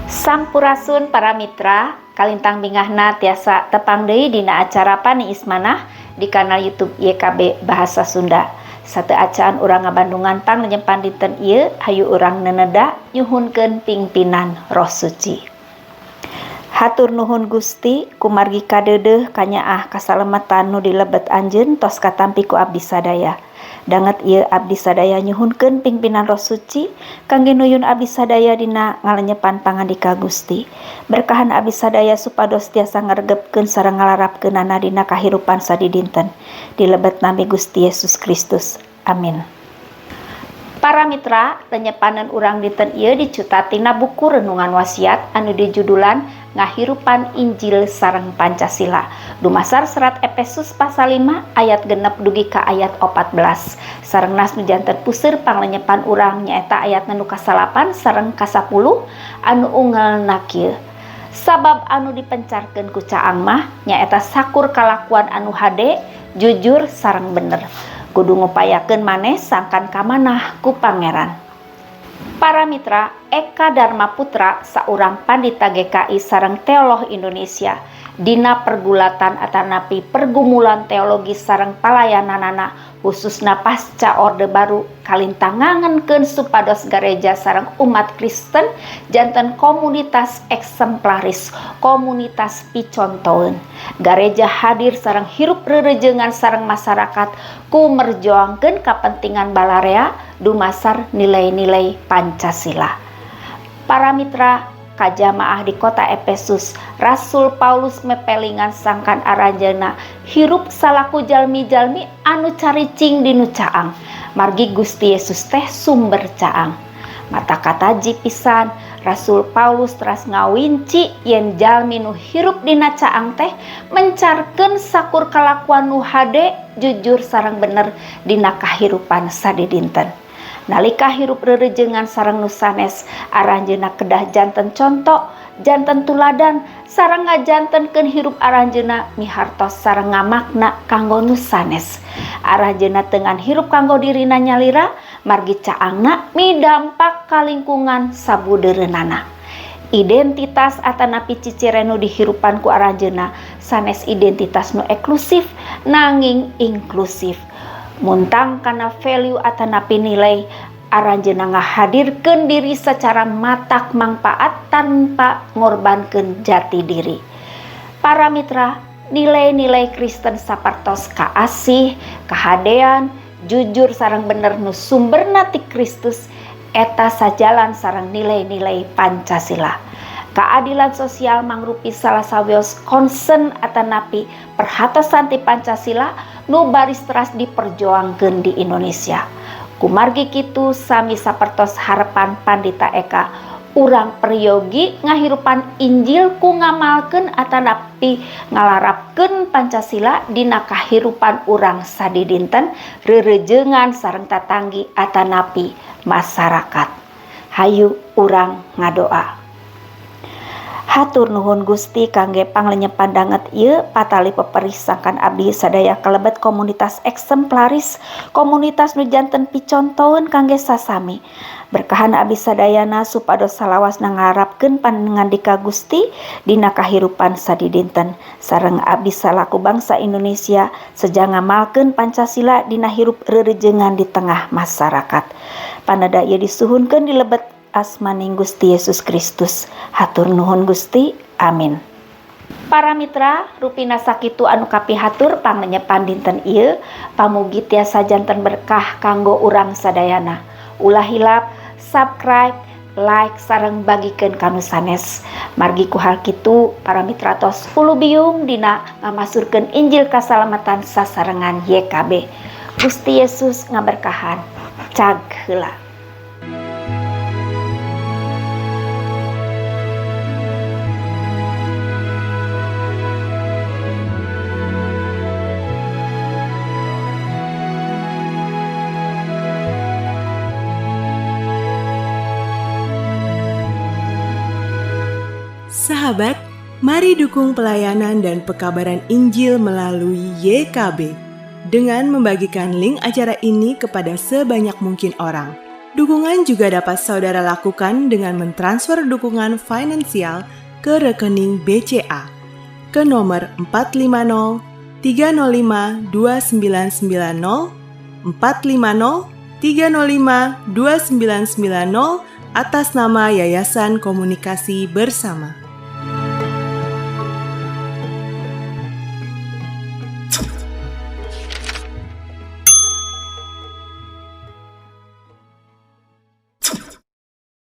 Sampurasun para mitra, kalintang bingahna tiasa tepang deui dina acara Pani Ismanah di kanal YouTube YKB Bahasa Sunda. Satu acaan urang ngabandungan pangnyepan dinten ieu hayu urang neneda nyuhunkeun pingpinan Roh Suci. Hatur nuhun Gusti kumargi kadeudeuh kanyaah kasalamatan nu dilebet anjeun tos katampi ku abdi sadaya. Danget ieu abdi sadaya nyuhunkeun pingpinan Roh Suci kangge nuyun abdi sadaya dina ngalenyepan pangandika Gusti. Berkahan abdi sadaya supados tiasa ngaregepkeun sareng ngalarapkeunana dina kahirupan sadidinten. Dilebet nami Gusti Yesus Kristus. Amin. Para mitra, renyepanan urang dinten ieu dicutat tina buku renungan wasiat anu dijudulan Ngahirupan Injil sareng Pancasila. Dumasar serat Efesus pasal 5 ayat 6 dugi ka ayat 14. Sareng nas nu janten puseur panglenyepan urang nyaeta ayat nu ka-8 sareng ka-10 anu unggelna kieu. Sabab anu dipencarkeun ku caang mah nyaeta sakur kalakuan anu hade, jujur sareng bener. Kudu ngupayakeun maneh sangkan kamanah ku Pangeran. Para mitra, Eka Dharma Putra saurang pandita GKI sareng teolog Indonesia dina pergulatan atanapi pergumulan teologi sareng palayananana khususna pasca Orde Baru kalintang ngangenkeun supados gareja sareng umat Kristen janten komunitas eksemplaris, komunitas picontoeun. Gareja hadir sareng hirup rerejengan sareng masyarakat ku merjuangkeun kapentingan balarea dumasar nilai-nilai Pancasila. Para mitra, kajamaah di kota Efesus, Rasul Paulus mepelingan sangkan aranjeuna hirup salaku jalmi-jalmi anu caricing dinu caang. Margi Gusti Yesus teh sumber caang. Mata kata jipisan, Rasul Paulus teras ngawinci yen jalmi nu hirup dina caang teh mencarkeun sakur kalakuan nu hade, jujur sareng bener dina kahirupan sadidinten. Nalika hirup rerejengan sareng nu sanes aranjeuna kedah janten conto, janten tuladan sareng ngajantenkeun hirup aranjeuna mihartos sareng ngamakna kanggo nu sanes. Aranjeuna tengan hirup kanggo dirina nyalira margi caangna midampak ka lingkungan sabudeureunana. Identitas atanapi cicire nu dihirupan ku aranjeuna sanes identitas nu eksklusif nanging inklusif. Muntang kana value atanapi nilai aranjeuna ngahadirkeun diri secara matak mangpaat tanpa ngorbankeun jati diri. Para mitra, nilai-nilai Kristen sapertos kaasih, kahadean, jujur sareng bener nu sumberna ti Kristus eta sajalan sareng nilai-nilai Pancasila. Keadilan sosial mangrupi salah sawios concern atanapi perhatosan ti Pancasila nu baris teras diperjuangkeun di Indonesia. Kumargi kitu sami sapertos harapan Pandita Eka urang peryogi ngahirupan Injil ku ngamalkeun atanapi ngalarapkeun Pancasila dina kahirupan urang sadidinten rerejengan sareng tatanggi atanapi masyarakat. Hayu urang ngadoa. Hatur nuhun Gusti kangge panglenyepan danget ieu patali peperih sangkan abdi sadaya kalebet komunitas eksemplaris, komunitas nu janten picontoeun kangge sasami. Berkahan abdi sadayana supados salawasna ngaharapkeun pangandika Gusti dina kahirupan sadidinten sareng abdi salaku bangsa Indonesia seja ngamalkeun Pancasila dina hirup rerejengan di tengah masyarakat. Panada ieu disuhunkeun dilebet asmaning Gusti Yesus Kristus. Hatur nuhun Gusti. Amin. Para mitra, rupina sakitu anu kapihatur panglenyepan dinten ieu, pamugi tiasa janten berkah kanggo urang sadayana. Ulah hilap, subscribe, like sareng bagikeun kanu sanes. Margi ku hal kitu para mitra tos fulubiung dina ngamasurkeun Injil kasalamatan sasarengan YKB. Gusti Yesus ngaberkahan. Cag heula. Sahabat, mari dukung pelayanan dan pekabaran Injil melalui YKB dengan membagikan link acara ini kepada sebanyak mungkin orang. Dukungan juga dapat saudara lakukan dengan mentransfer dukungan finansial ke rekening BCA ke nomor 450 305 2990 450 305 2990 atas nama Yayasan Komunikasi Bersama.